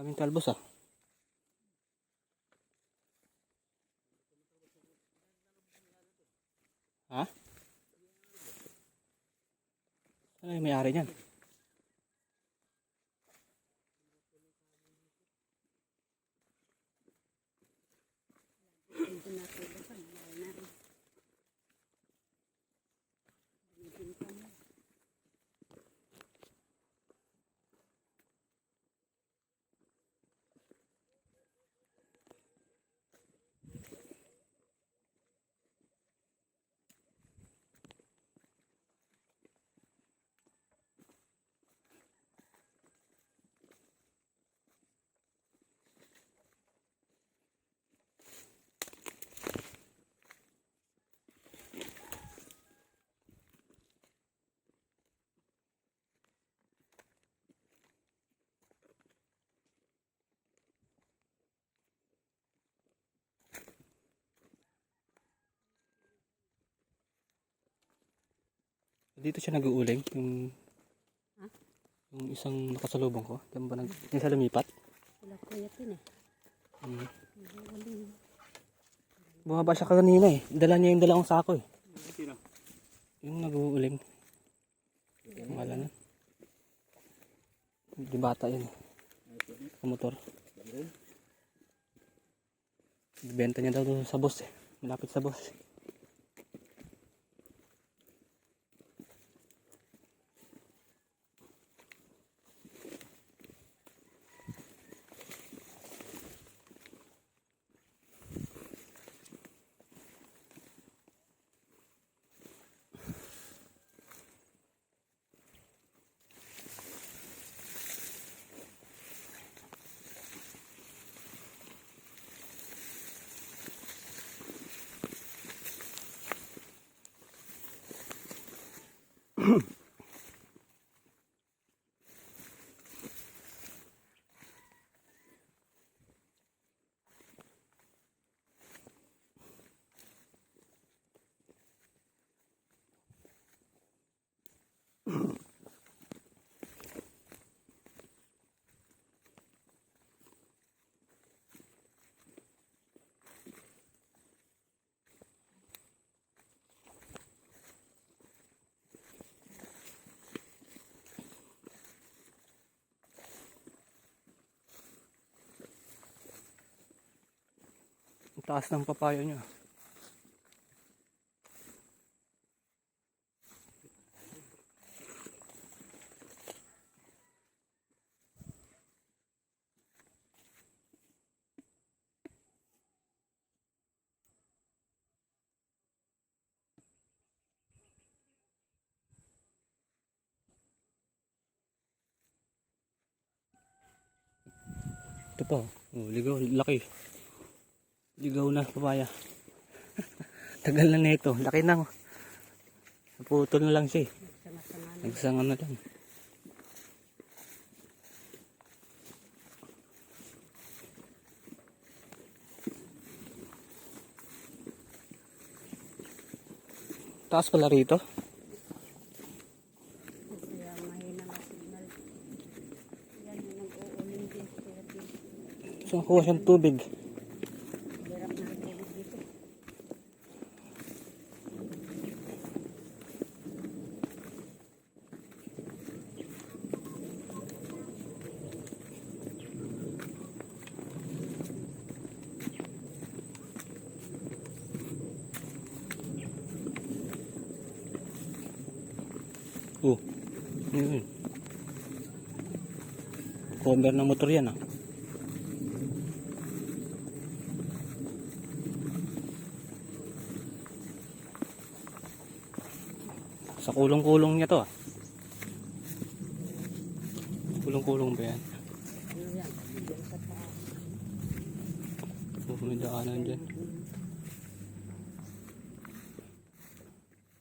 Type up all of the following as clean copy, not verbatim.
Daming talbos ah. Ha? Ano yung may-ari niyan? Dito siya nag-uuling, yung isang nakasalubong ko. Diyan ba yung sa lumipat? Wala ko yatin eh. Bumaba siya kanina eh. Dala niya yung dalawang sako eh. Sino? Yung nag-uuling. Pangalan na. Di bata yun. Sa motor. Benta niya daw sa boss eh. Malapit sa boss. Ang taas ng papaya niya. Ito pa. Oh, ligaw. Laki. Ligaw na papaya. Tagal na nito. Laki na. Naputol na lang siya eh. Nagsanga na lang. Taas pala rito. Kaya mahina ang signal. Yan yung nag-uuling din. So, nakuha siyang tubig. Hirap na ang tubig dito. Oh. Yun. Cover ng motor yan ah. Sa kulong-kulong niya to ah. Kulong-kulong ba yan? Ano yan? Diyan sa taas. May daanan dyan.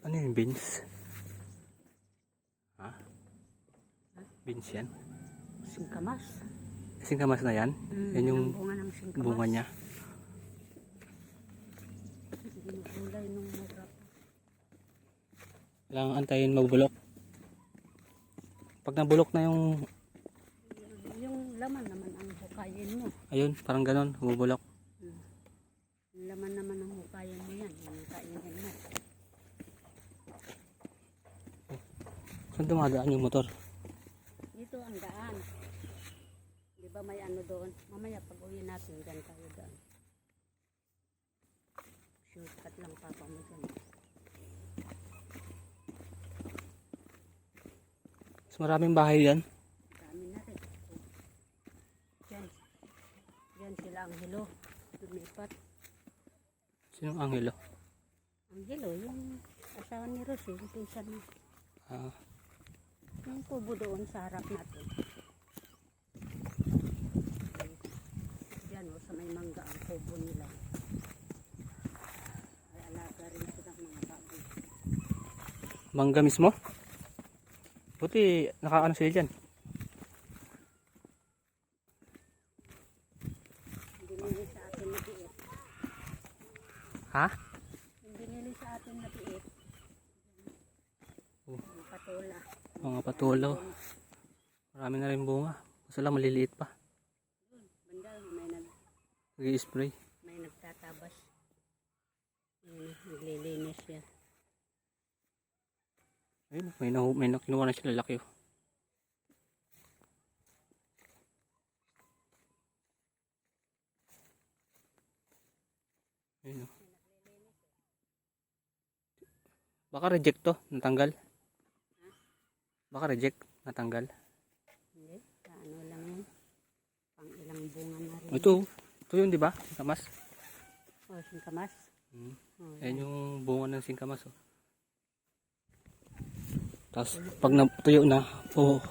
Ano yung beans? Ha? Beans yan? Singkamas. Singkamas na yan? Yan yung bunga ng singkamas. bunga niya. Ginugulay nung mura. Kailangan antayin magbulok. Pag nabulok na yung Yung laman naman ang buka. hukayin mo. Ayun, parang ganon, bubulok. Ang laman naman ng hukayin mo yan. Yan ang kainin mo. Saan dumadaan yung motor? Dito ang daan. Di ba may ano doon? Mamaya pag uwi natin, dyan tayo daan. Shortcut lang papa mo dyan. Mas maraming bahay yan. Dami na rin. Dyan. Dyan sila ang hilo. Lumipat. Sinong Angelo? Ang hilo, yung asawa ni Rosy, yung pinsan mo. Ah, Yung kubo doon sa harap natin. Diyan o, sa may mangga ang kubo nila. Ay alaga rin silang mga baboy. mangga mismo? Buti, nakaano sila dyan. Binili sa atin na tiit. Ha? Yung binili sa atin na tiit. Oh. Ang patula. Mga patulo. Marami na rin bunga. Basta lang maliliit pa. Banda, Nag-i-spray. may nagtatabas. Naglilinis siya. Ayun, may nakinuha na sila laki. Oh. Ayun, oh. Baka reject to, natanggal. Baka reject, natanggal. Hindi, ano lang yun. Pang ilang bunga na rin. Ito yun, di ba? Singkamas. Oh, singkamas. Oh, Ayan yung bunga ng singkamas. Oh. Tapos, pag natuyo na,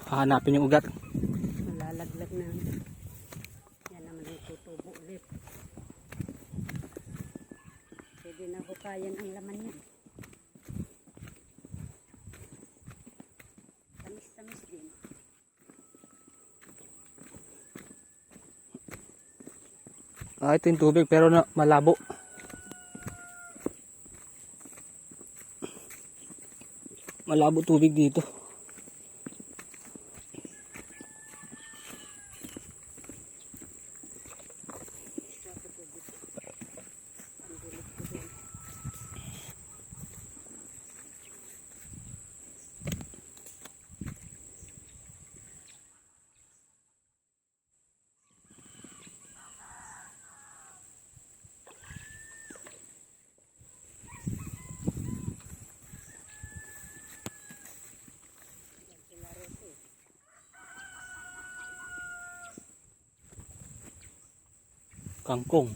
hahanapin yung ugat. malalaglag na. Yan naman yung tutubo ulit. Pwede na hukayan ang laman niya. Tamis-tamis din. Ito yung tubig pero malabo. Malabo tubig dito. Kangkong.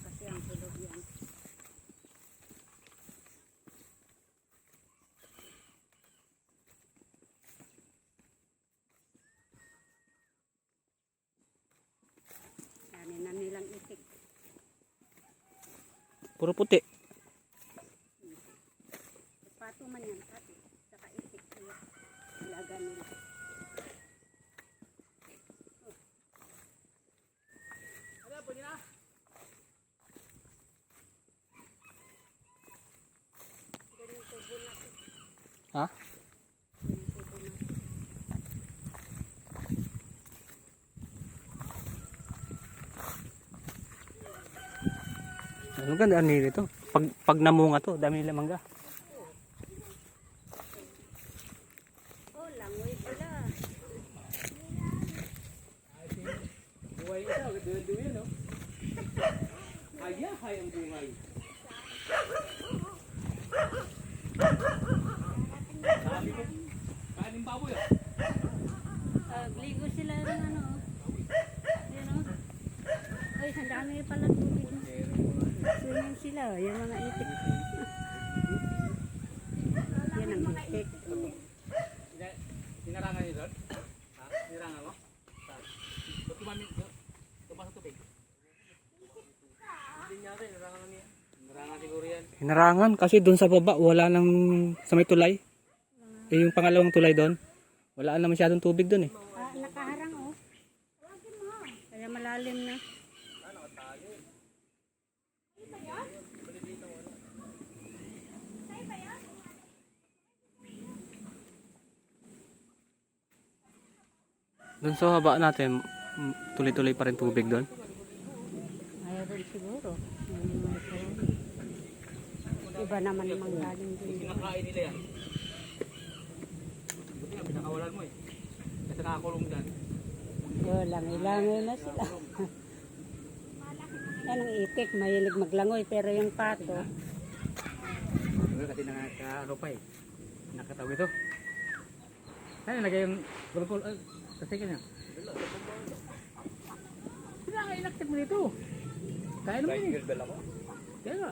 Kasi ang tulog yan. Dami na nilang itik. Puro puti. Pato man yan, pato. Saka itik sila. Ilaga nila. Ha? Ano ganda nito? Pag namunga to, dami nila mangga. Oh, langoy pala. Buhay ito, dulo no? Hay ang bungay. Sabi ko, kanin baboy ah. Ligo sila rin ano. Yan o. Uy, sandami pala tubig. Swimming sila. Yung mga itik. Yan ang itik. Sinarangan niyo doon? Ha? Sinarangan mo? Ba't tumasok tubig? Hindi niya rin, sinarangan niya. Sinarangan siguro yan. Sinarangan kasi doon sa baba wala nang sa may tulay. Yung pangalawang tulay doon. Wala na masyadong tubig doon eh. Nakaharang o. Kaya malalim na. Doon sa haba natin, tuloy-tuloy pa rin tubig doon. Mayroon siguro. Yun yung mga sarili. Iba naman namang galing din. Kinakain nila yan. Buti nga, pinakawalan mo eh. Kasi nakakulong dyan. Yun, langoy-langoy na sila. Yan ang itik, mahilig maglangoy. Pero yung pato, Kasi nakakaano pa eh. Nakatawi ito. Saan nilagay yung gulpol? Kasi kanya. Sila nga inaktif mo dito. Kaya naman eh. Kaya nga.